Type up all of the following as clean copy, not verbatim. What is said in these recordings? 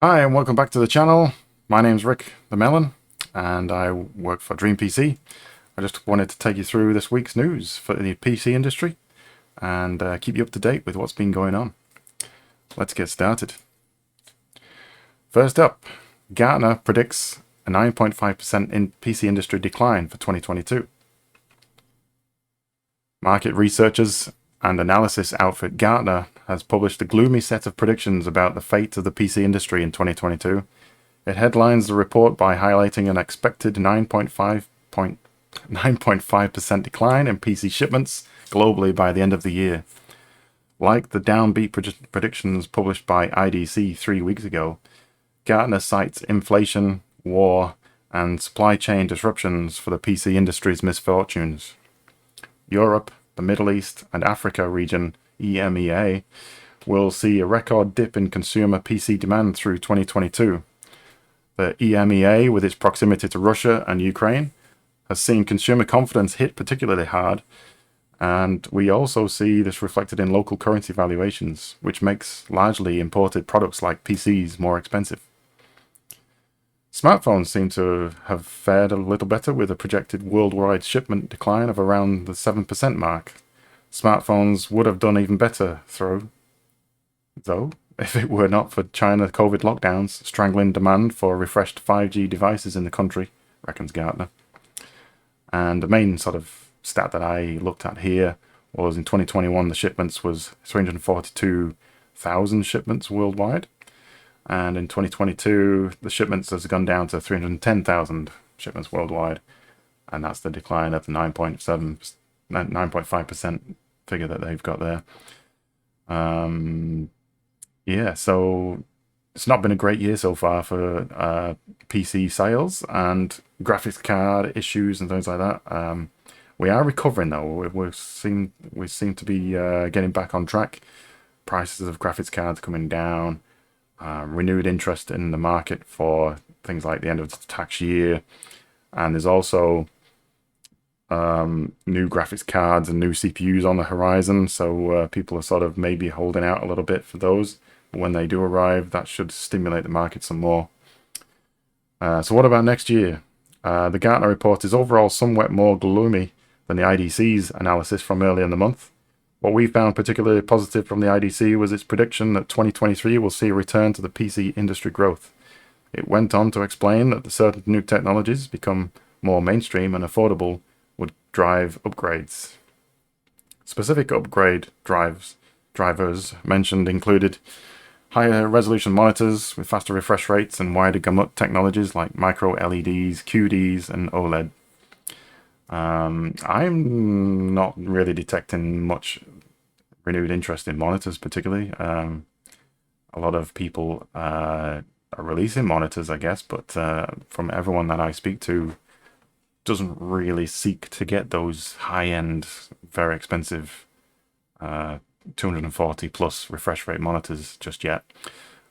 Hi, and welcome back to the channel. My name's Rick the Melon, and I work for Dream PC. I just wanted to take you through this week's news for the PC industry and keep you up to date with what's been going on. Let's get started. First up, Gartner predicts a 9.5% in PC industry decline for 2022. Market researchers and analysis outfit Gartner has published a gloomy set of predictions about the fate of the PC industry in 2022. It headlines the report by highlighting an expected 9.5% decline in PC shipments globally by the end of the year. Like the downbeat predictions published by IDC 3 weeks ago, Gartner cites inflation, war, and supply chain disruptions for the PC industry's misfortunes. Europe, the Middle East, and Africa region, EMEA, will see a record dip in consumer PC demand through 2022. The EMEA, with its proximity to Russia and Ukraine, has seen consumer confidence hit particularly hard, and we also see this reflected in local currency valuations, which makes largely imported products like PCs more expensive. Smartphones seem to have fared a little better, with a projected worldwide shipment decline of around the 7% mark. Smartphones would have done even better, though, if it were not for China COVID lockdowns strangling demand for refreshed 5G devices in the country, reckons Gartner. And the main sort of stat that I looked at here was in 2021 the shipments was 342,000 shipments worldwide. And in 2022, the shipments has gone down to 310,000 shipments worldwide. And that's the decline of the 9.5% figure that they've got there. Yeah, so it's not been a great year so far for PC sales and graphics card issues and things like that. We are recovering though. We seem to be getting back on track. Prices of graphics cards coming down. Renewed interest in the market for things like the end of the tax year, and there's also new graphics cards and new CPUs on the horizon, so people are sort of maybe holding out a little bit for those. But when they do arrive, that should stimulate the market some more. So what about next year? The Gartner report is overall somewhat more gloomy than the IDC's analysis from earlier in the month. What we found particularly positive from the IDC was its prediction that 2023 will see a return to the PC industry growth. It went on to explain that the certain new technologies become more mainstream and affordable would drive upgrades. Specific upgrade drivers mentioned included higher resolution monitors with faster refresh rates and wider gamut technologies like micro LEDs, QDs, and OLED. I'm not really detecting much renewed interest in monitors particularly. A lot of people are releasing monitors, I guess, but from everyone that I speak to, doesn't really seek to get those high-end, very expensive 240 plus refresh rate monitors just yet.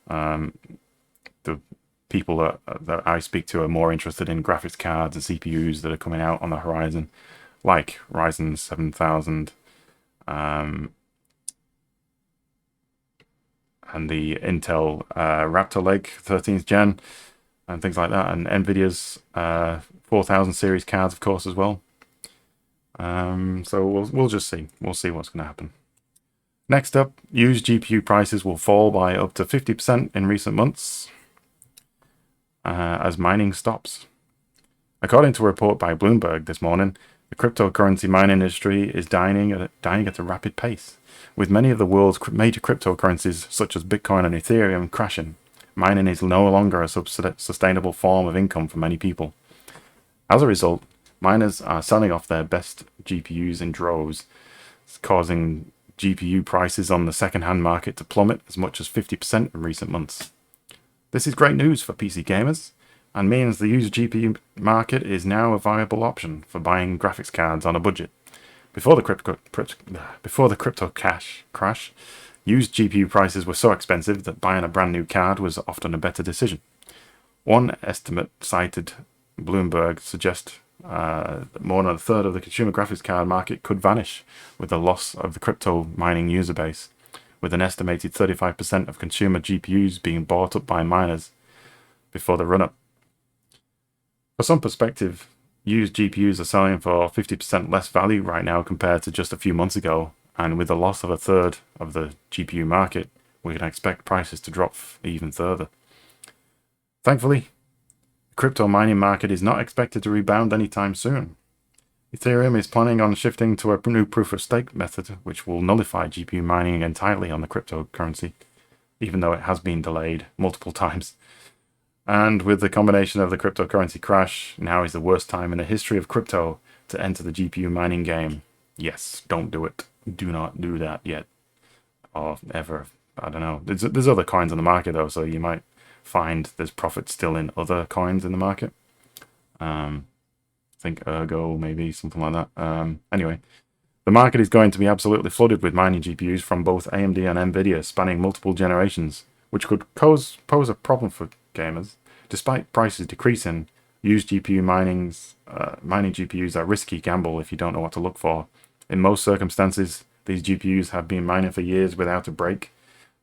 The people that I speak to are more interested in graphics cards and CPUs that are coming out on the horizon, like Ryzen 7000 and the Intel Raptor Lake 13th gen and things like that, and nvidia's 4000 series cards, of course, as well. So we'll just see. We'll see what's going to happen. Next up, used GPU prices will fall by up to 50% in recent months as mining stops. According to a report by Bloomberg this morning, the cryptocurrency mining industry is dying at a rapid pace, with many of the world's major cryptocurrencies such as Bitcoin and Ethereum crashing. Mining is no longer a sustainable form of income for many people. As a result, miners are selling off their best GPUs in droves, causing GPU prices on the second-hand market to plummet as much as 50% in recent months. This is great news for PC gamers, and means the used GPU market is now a viable option for buying graphics cards on a budget. Before the crypto crash, used GPU prices were so expensive that buying a brand new card was often a better decision. One estimate cited Bloomberg suggests that more than a third of the consumer graphics card market could vanish with the loss of the crypto mining user base, with an estimated 35% of consumer GPUs being bought up by miners before the run-up. For some perspective, used GPUs are selling for 50% less value right now compared to just a few months ago, and with the loss of a third of the GPU market, we can expect prices to drop even further. Thankfully, the crypto mining market is not expected to rebound anytime soon. Ethereum is planning on shifting to a new proof-of-stake method, which will nullify GPU mining entirely on the cryptocurrency, even though it has been delayed multiple times. And with the combination of the cryptocurrency crash, now is the worst time in the history of crypto to enter the GPU mining game. Yes, don't do it. Do not do that yet. Or ever. I don't know. There's other coins on the market, though, so you might find there's profit still in other coins in the market. I think Ergo, maybe, something like that. Anyway, the market is going to be absolutely flooded with mining GPUs from both AMD and nvidia, spanning multiple generations, which could pose a problem for gamers. Despite prices decreasing, used GPU mining GPUs are a risky gamble if you don't know what to look for. In most circumstances, these GPUs have been mining for years without a break,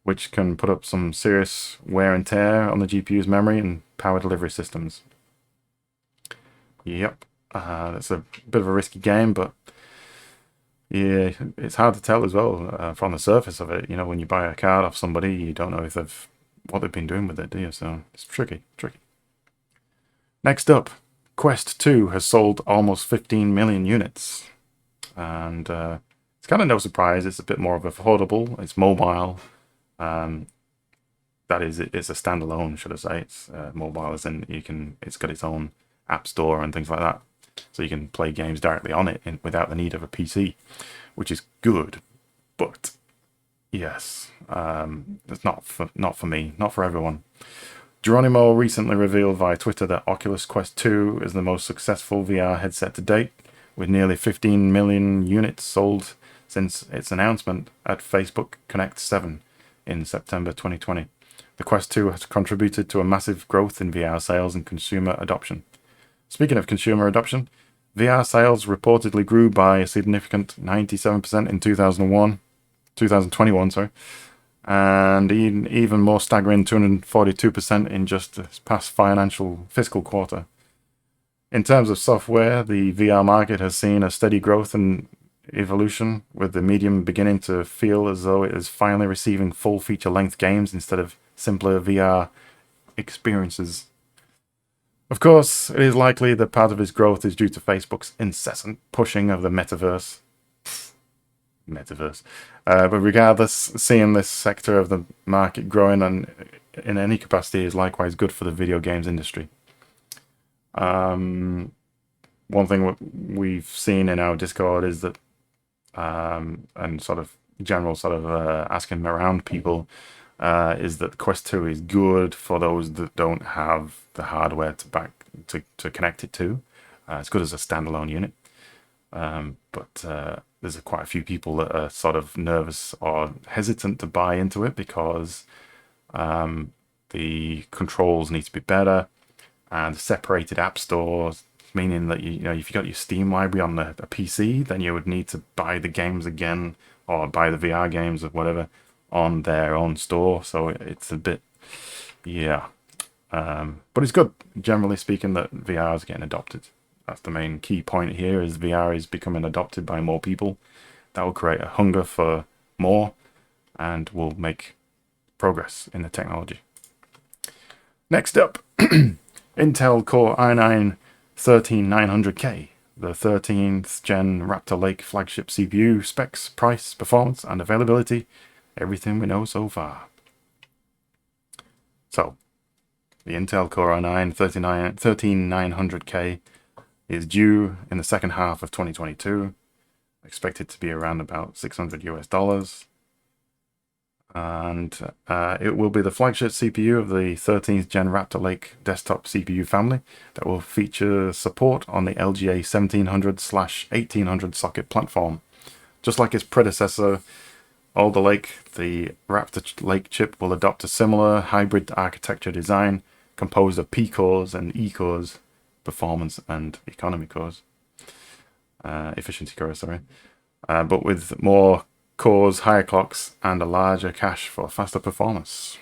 which can put up some serious wear and tear on the GPU's memory and power delivery systems. Yep, that's a bit of a risky game, but yeah, it's hard to tell as well from the surface of it. You know, when you buy a card off somebody, you don't know if what they've been doing with it, do you? So it's tricky. Next up, Quest 2 has sold almost 15 million units. And it's kind of no surprise. It's a bit more of affordable. It's mobile. That is, it's a standalone, should I say. It's mobile as in it's got its own app store and things like that. So you can play games directly on it without the need of a PC, which is good. But yes, it's not for me, not for everyone. Geronimo recently revealed via Twitter that Oculus Quest 2 is the most successful VR headset to date, with nearly 15 million units sold since its announcement at Facebook Connect 7 in September 2020. The Quest 2 has contributed to a massive growth in VR sales and consumer adoption. Speaking of consumer adoption, VR sales reportedly grew by a significant 97% in 2021, and even more staggering 242% in just this past fiscal quarter. In terms of software, the VR market has seen a steady growth and evolution, with the medium beginning to feel as though it is finally receiving full feature-length games instead of simpler VR experiences. Of course, it is likely that part of its growth is due to Facebook's incessant pushing of the metaverse. But regardless, seeing this sector of the market growing in any capacity is likewise good for the video games industry. One thing we've seen in our Discord is that, and sort of general asking around people, is that Quest 2 is good for those that don't have the hardware to connect it to. It's good as a standalone unit. But there's quite a few people that are sort of nervous or hesitant to buy into it because the controls need to be better, and separated app stores, meaning that you know if you got your Steam library on a PC, then you would need to buy the games again or buy the VR games or whatever on their own store. So it's a bit, yeah. But it's good, generally speaking, that VR is getting adopted. That's the main key point here, is VR is becoming adopted by more people. That will create a hunger for more and will make progress in the technology. Next up, Intel Core i9-13900K, the 13th gen Raptor Lake flagship CPU, specs, price, performance, and availability. Everything we know so far. So, the Intel Core i9-13900K is due in the second half of 2022. Expected to be around about $600 US. And it will be the flagship CPU of the 13th gen Raptor Lake desktop CPU family that will feature support on the LGA 1700/1800 socket platform. Just like its predecessor, Alder Lake, the Raptor Lake chip will adopt a similar hybrid architecture design composed of P cores and E cores, performance and economy cores, efficiency cores, sorry, but with more cores, higher clocks, and a larger cache for faster performance.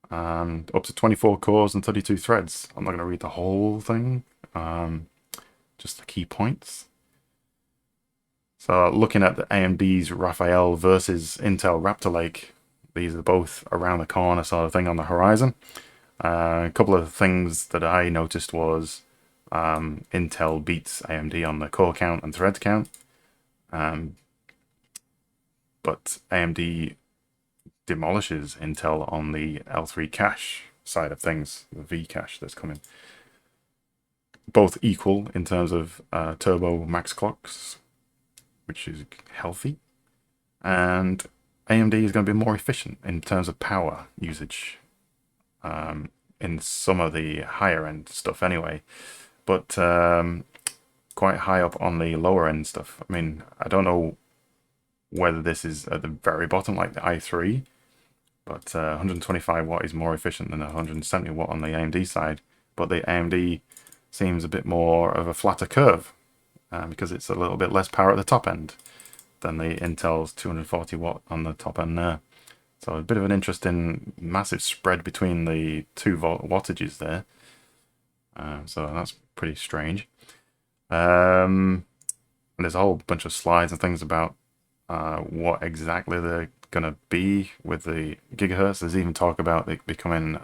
And up to 24 cores and 32 threads. I'm not going to read the whole thing, just the key points. So looking at the AMD's Raphael versus Intel Raptor Lake, these are both around the corner sort of thing on the horizon. A couple of things that I noticed was Intel beats AMD on the core count and thread count. But AMD demolishes Intel on the L3 cache side of things, the V cache that's coming. Both equal in terms of turbo max clocks, which is healthy. And AMD is going to be more efficient in terms of power usage in some of the higher end stuff anyway. But quite high up on the lower end stuff. I mean, I don't know whether this is at the very bottom like the i3, but 125 watt is more efficient than 170 watt on the AMD side. But the AMD seems a bit more of a flatter curve because it's a little bit less power at the top end than the Intel's 240 watt on the top end there. So a bit of an interesting massive spread between the two wattages there. So that's pretty strange. And there's a whole bunch of slides and things about what exactly they're going to be with the gigahertz. There's even talk about it becoming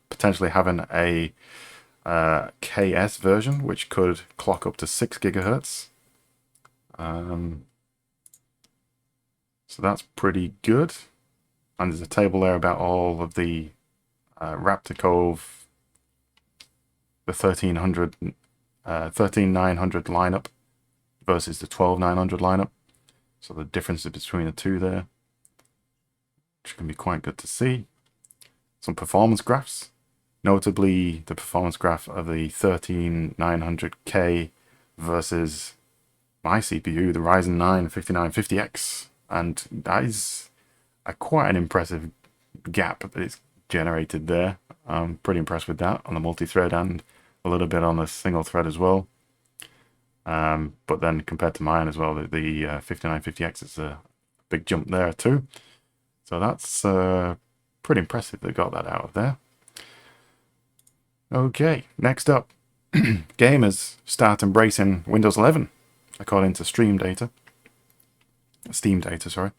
potentially having a KS version, which could clock up to 6 gigahertz. So that's pretty good. And there's a table there about all of the Raptor Cove, the 13900 lineup versus the 12900 lineup. So the differences between the two there, which can be quite good to see. Some performance graphs, notably the performance graph of the 13900K versus my CPU, the Ryzen 9 5950X. And that is quite an impressive gap that it's generated there. I'm pretty impressed with that on the multi-thread and a little bit on the single thread as well. But then compared to mine as well, the 5950X is a big jump there too. So that's pretty impressive they got that out of there. Okay, next up, gamers start embracing Windows 11, according to Steam data, sorry.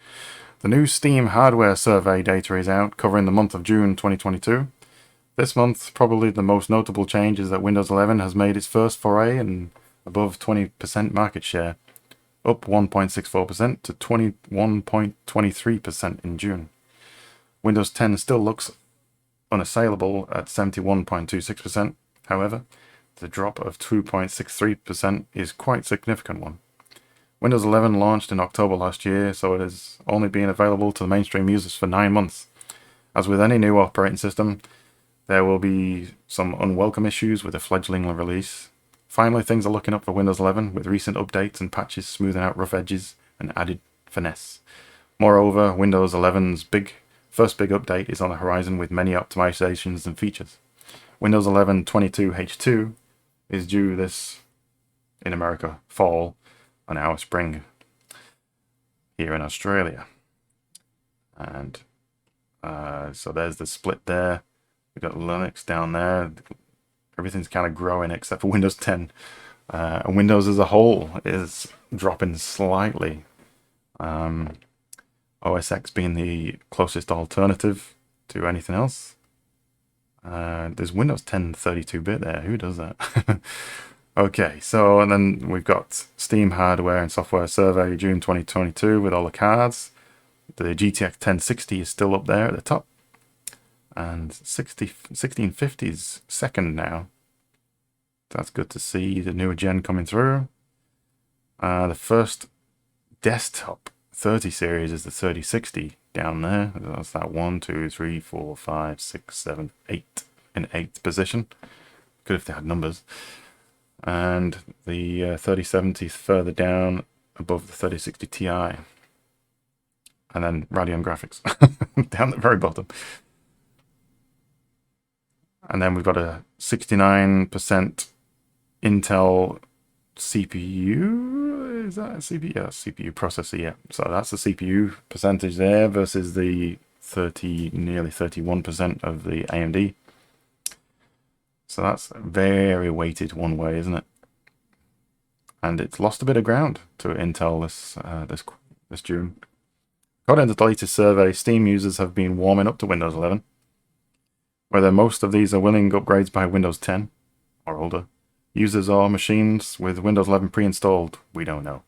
The new Steam hardware survey data is out, covering the month of June 2022. This month, probably the most notable change is that Windows 11 has made its first foray in above 20% market share, up 1.64% to 21.23% in June. Windows 10 still looks unassailable at 71.26%. However, the drop of 2.63% is quite a significant one. Windows 11 launched in October last year, so it has only been available to the mainstream users for 9 months. As with any new operating system, there will be some unwelcome issues with a fledgling release. Finally, things are looking up for Windows 11, with recent updates and patches smoothing out rough edges and added finesse. Moreover, Windows 11's first big update is on the horizon with many optimizations and features. Windows 11 22H2 is due this, in America, fall, and our spring here in Australia. And so there's the split there. We've got Linux down there. Everything's kind of growing except for Windows 10. And Windows as a whole is dropping slightly. OS X being the closest alternative to anything else. There's Windows 10 32-bit there. Who does that? Okay, so and then we've got Steam hardware and software survey June 2022 with all the cards. The GTX 1060 is still up there at the top. And 1650 is second now. That's good to see the newer gen coming through. The first desktop 30 series is the 3060 down there. That's that 1, 2, 3, 4, 5, 6, 7, 8 in 8th position. Good if they had numbers. And the 3070 is further down above the 3060 Ti. And then Radeon graphics down at the very bottom. And then we've got a 69% Intel CPU is that a CPU? Yeah, CPU processor, yeah. So that's the CPU percentage there versus the nearly 31% of the AMD. So that's very weighted one way, isn't it? And it's lost a bit of ground to Intel this June. According to the latest survey, Steam users have been warming up to Windows 11. Whether most of these are willing upgrades by Windows 10 or older, users or machines with Windows 11 pre-installed, we don't know.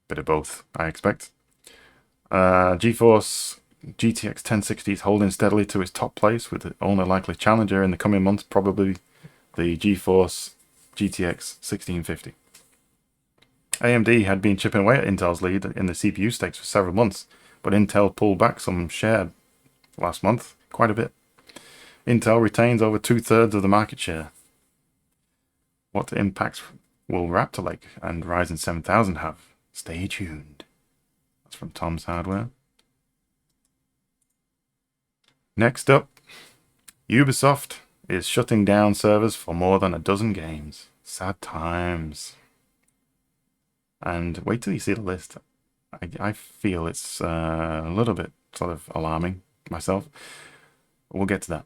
Bit of both, I expect. GeForce GTX 1060 is holding steadily to its top place, with the only likely challenger in the coming months probably the GeForce GTX 1650. AMD had been chipping away at Intel's lead in the CPU stakes for several months, but Intel pulled back some share last month, quite a bit. Intel retains over 2/3 of the market share. What impacts will Raptor Lake and Ryzen 7000 have? Stay tuned. That's from Tom's Hardware. Next up, Ubisoft is shutting down servers for more than a dozen games. Sad times. And wait till you see the list. I feel it's a little bit sort of alarming myself. We'll get to that.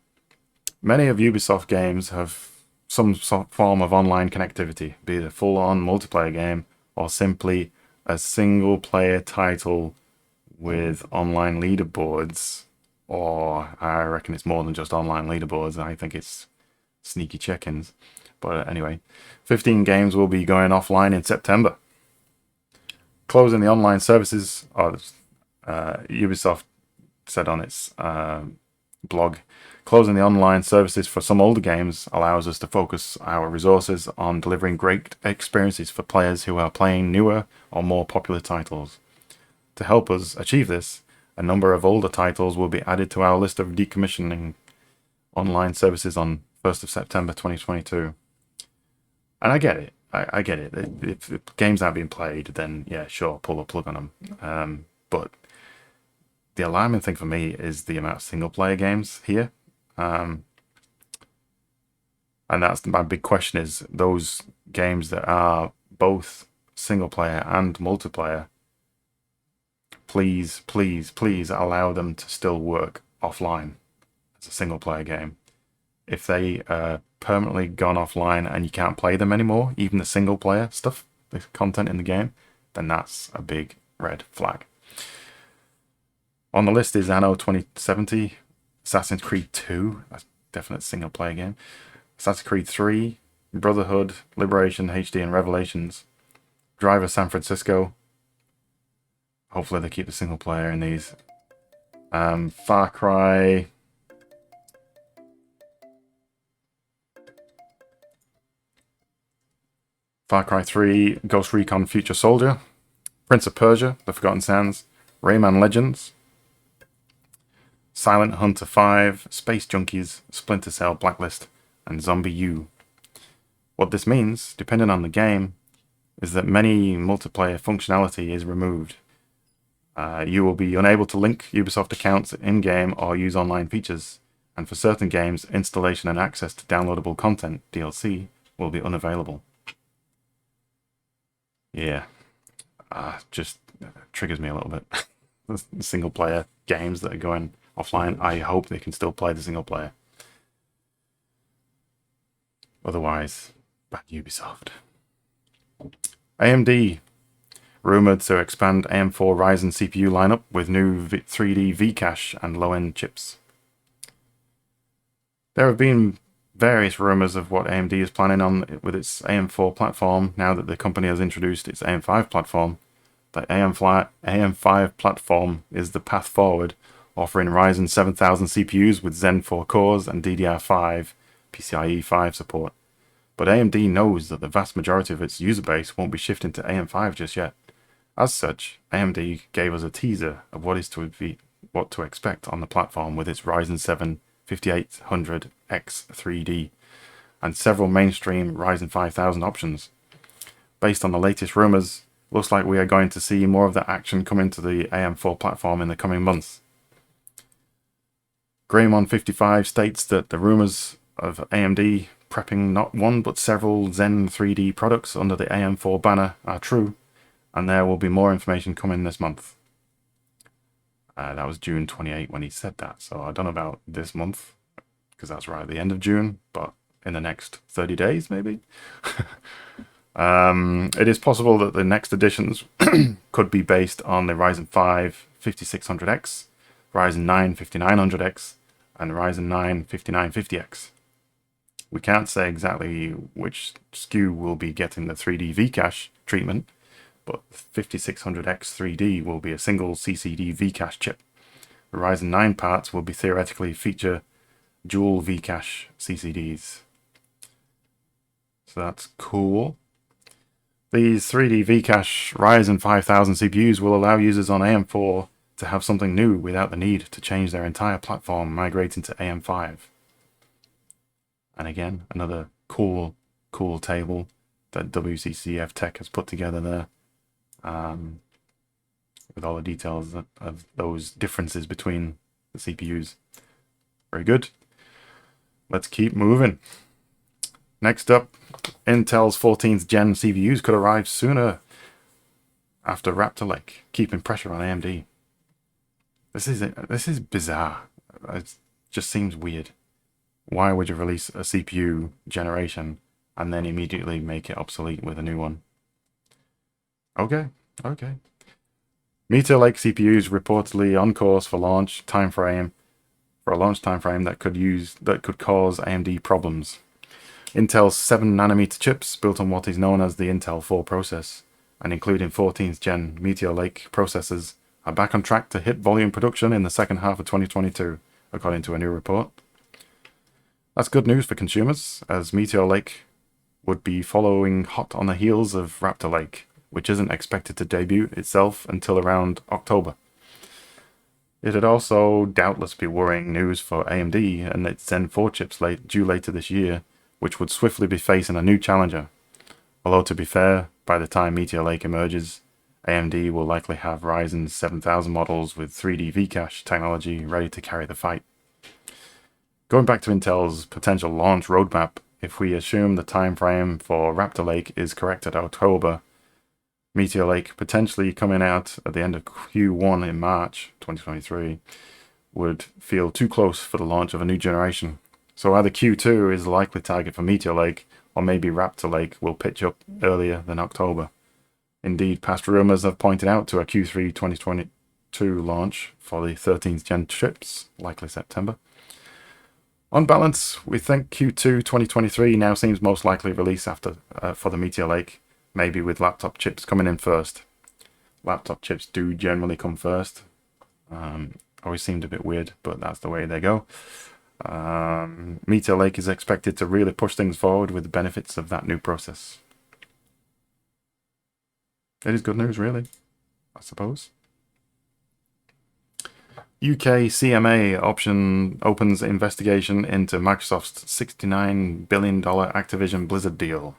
Many of Ubisoft games have some form of online connectivity, be it a full-on multiplayer game or simply a single-player title with online leaderboards, or I reckon it's more than just online leaderboards. I think it's sneaky check-ins. But anyway, 15 games will be going offline in September. Closing the online services, Ubisoft said on its blog, closing the online services for some older games allows us to focus our resources on delivering great experiences for players who are playing newer or more popular titles. To help us achieve this, a number of older titles will be added to our list of decommissioning online services on 1st of September 2022. And I get it. I get it. If games aren't being played, then yeah, sure, pull the plug on them. But the alarming thing for me is the amount of single-player games here. And that's my big question, is those games that are both single-player and multiplayer, please, please, please allow them to still work offline as a single-player game. If they are permanently gone offline and you can't play them anymore, even the single-player stuff, the content in the game, then that's a big red flag. On the list is Anno 2070, Assassin's Creed 2, a definite single-player game, Assassin's Creed 3, Brotherhood, Liberation HD and Revelations, Driver San Francisco. Hopefully they keep the single-player in these. Far Cry 3, Ghost Recon Future Soldier, Prince of Persia, The Forgotten Sands, Rayman Legends, Silent Hunter 5, Space Junkies, Splinter Cell Blacklist, and Zombie U. What this means, depending on the game, is that many multiplayer functionality is removed. You will be unable to link Ubisoft accounts in-game or use online features, and for certain games, installation and access to downloadable content, DLC, will be unavailable. Yeah, just triggers me a little bit. The single player games that are going offline, I hope they can still play the single player. Otherwise, bad Ubisoft. AMD rumored to expand AM4 Ryzen CPU lineup with new 3D V-Cache and low-end chips. There have been various rumors of what AMD is planning on with its AM4 platform now that the company has introduced its AM5 platform. The AM5 platform is the path forward, offering Ryzen 7000 CPUs with Zen 4 cores and DDR5 PCIe 5 support. But AMD knows that the vast majority of its user base won't be shifting to AM5 just yet. As such, AMD gave us a teaser of what to expect on the platform with its Ryzen 7 5800X 3D and several mainstream Ryzen 5000 options. Based on the latest rumors, looks like we are going to see more of that action come into the AM4 platform in the coming months. Greymon55 states that the rumors of AMD prepping not one but several Zen 3D products under the AM4 banner are true, and there will be more information coming this month. That was June 28 when he said that, so I don't know about this month, because that's right at the end of June, but in the next 30 days, maybe? It is possible that the next editions could be based on the Ryzen 5 5600X, Ryzen 9 5900X, and Ryzen 9 5950X. We can't say exactly which SKU will be getting the 3D V-cache treatment, but 5600X 3D will be a single CCD V-cache chip. The Ryzen 9 parts will be theoretically feature dual V-cache CCDs. So that's cool. These 3D V-cache Ryzen 5000 CPUs will allow users on AM4 to have something new without the need to change their entire platform migrating to AM5. And again, another cool table that WCCF Tech has put together there, with all the details of those differences between the CPUs. Very good. Let's keep moving. Next up, Intel's 14th gen CPUs could arrive sooner after Raptor Lake, keeping pressure on AMD. This is bizarre. It just seems weird. Why would you release a CPU generation and then immediately make it obsolete with a new one? Okay. Meteor Lake CPUs reportedly on course for launch timeframe, that could cause AMD problems. Intel's 7nm chips, built on what is known as the Intel 4 process, and including 14th gen Meteor Lake processors, are back on track to hit volume production in the second half of 2022, according to a new report. That's good news for consumers, as Meteor Lake would be following hot on the heels of Raptor Lake, which isn't expected to debut itself until around October. It'd also doubtless be worrying news for AMD and its Zen 4 chips due later this year, which would swiftly be facing a new challenger. Although to be fair, by the time Meteor Lake emerges, AMD will likely have Ryzen 7000 models with 3D V-cache technology ready to carry the fight. Going back to Intel's potential launch roadmap, if we assume the time frame for Raptor Lake is correct at October, Meteor Lake potentially coming out at the end of Q1 in March 2023 would feel too close for the launch of a new generation. So either Q2 is the likely target for Meteor Lake, or maybe Raptor Lake will pitch up earlier than October. Indeed, past rumors have pointed out to a Q3 2022 launch for the 13th gen chips, likely September. On balance, we think Q2 2023 now seems most likely release after for the Meteor Lake, maybe with laptop chips coming in first. Laptop chips do generally come first. Always seemed a bit weird, but that's the way they go. Meteor Lake is expected to really push things forward with the benefits of that new process. It is good news, really, I suppose. UK CMA opens investigation into Microsoft's $69 billion Activision Blizzard deal.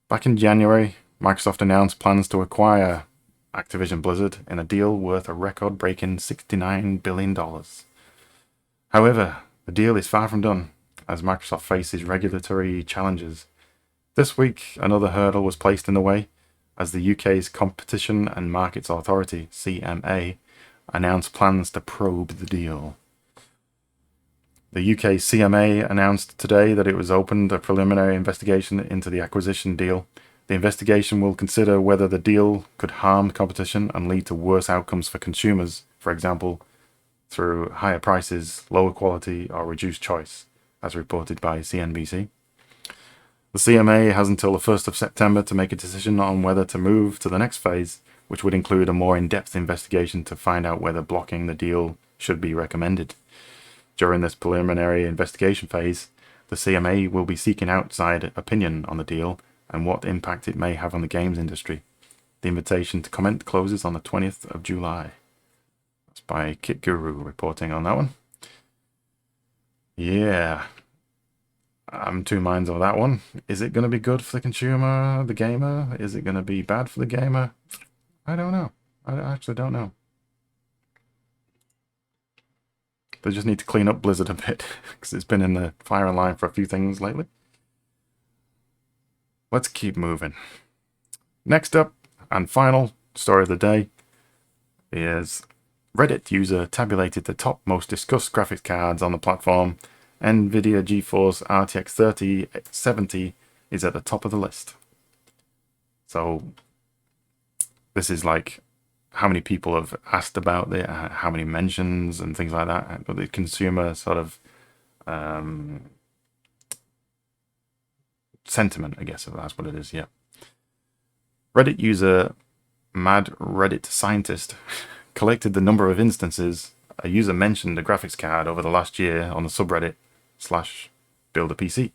Back in January, Microsoft announced plans to acquire Activision Blizzard in a deal worth a record-breaking $69 billion. However, the deal is far from done, as Microsoft faces regulatory challenges. This week, another hurdle was placed in the way, as the UK's Competition and Markets Authority, CMA, announced plans to probe the deal. The UK CMA announced today that it was opened a preliminary investigation into the acquisition deal. The investigation will consider whether the deal could harm competition and lead to worse outcomes for consumers, for example, through higher prices, lower quality, or reduced choice, as reported by CNBC. The CMA has until the 1st of September to make a decision on whether to move to the next phase, which would include a more in-depth investigation to find out whether blocking the deal should be recommended. During this preliminary investigation phase, the CMA will be seeking outside opinion on the deal and what impact it may have on the games industry. The invitation to comment closes on the 20th of July. That's by Kit Guru reporting on that one. Yeah. I'm two minds on that one. Is it going to be good for the consumer, the gamer? Is it going to be bad for the gamer? I don't know. I actually don't know. They just need to clean up Blizzard a bit because it's been in the firing line for a few things lately. Let's keep moving. Next up and final story of the day is Reddit user tabulated the top most discussed graphics cards on the platform. nvidia GeForce RTX 3070 is at the top of the list. So this is like how many people have asked about it, how many mentions and things like that. The consumer sort of sentiment, I guess, if that's what it is. Yeah. Reddit user Mad Reddit Scientist collected the number of instances a user mentioned a graphics card over the last year on the subreddit /BuilderPC.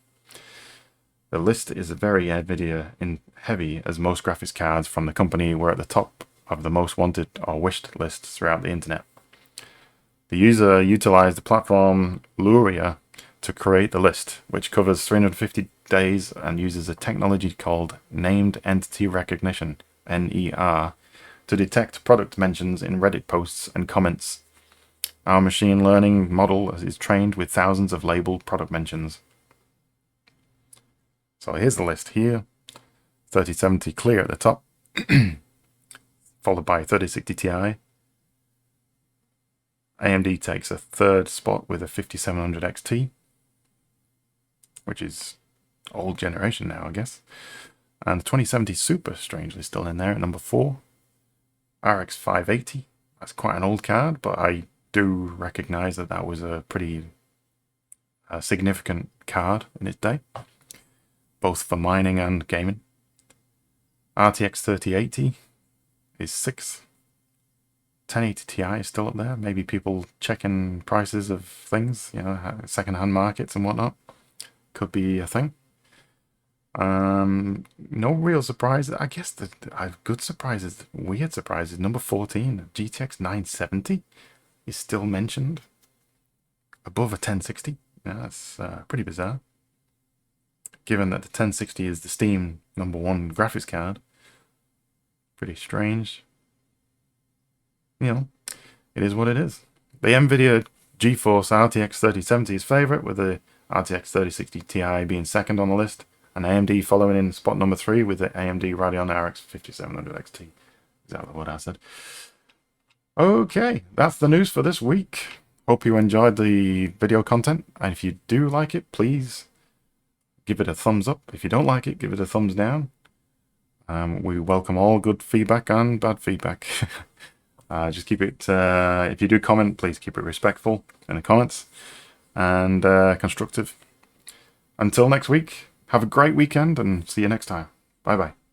The list is very NVIDIA heavy, as most graphics cards from the company were at the top of the most wanted or wished lists throughout the internet. The user utilized the platform Luria to create the list, which covers 350 days and uses a technology called Named Entity Recognition, NER, to detect product mentions in Reddit posts and comments. Our machine learning model is trained with thousands of labeled product mentions. So here's the list here. 3070 clear at the top, followed by 3060 Ti. AMD takes a third spot with a 5700 XT, which is old generation now, I guess. And the 2070 Super, strangely, still in there at number 4. RX 580, that's quite an old card, but I do recognize that that was a pretty significant card in its day, both for mining and gaming. RTX 3080 is 6. 1080 Ti is still up there. Maybe people checking prices of things, you know, second-hand markets and whatnot. Could be a thing. No real surprise. I guess the good surprises, weird surprises. Number 14, GTX 970 is still mentioned above a 1060. Yeah, that's pretty bizarre, given that the 1060 is the Steam #1 graphics card. Pretty strange. You know, it is what it is. The NVIDIA GeForce RTX 3070 is favorite, with the RTX 3060 Ti being second on the list, and AMD following in spot number 3 with the AMD Radeon RX 5700 XT. Exactly what I said. Okay, that's the news for this week. Hope you enjoyed the video content, and if you do like it, please give it a thumbs up. If you don't like it, give it a thumbs down. We welcome all good feedback and bad feedback. Just keep it, if you do comment, please keep it respectful in the comments and constructive. Until next week, have a great weekend and see you next time. Bye bye.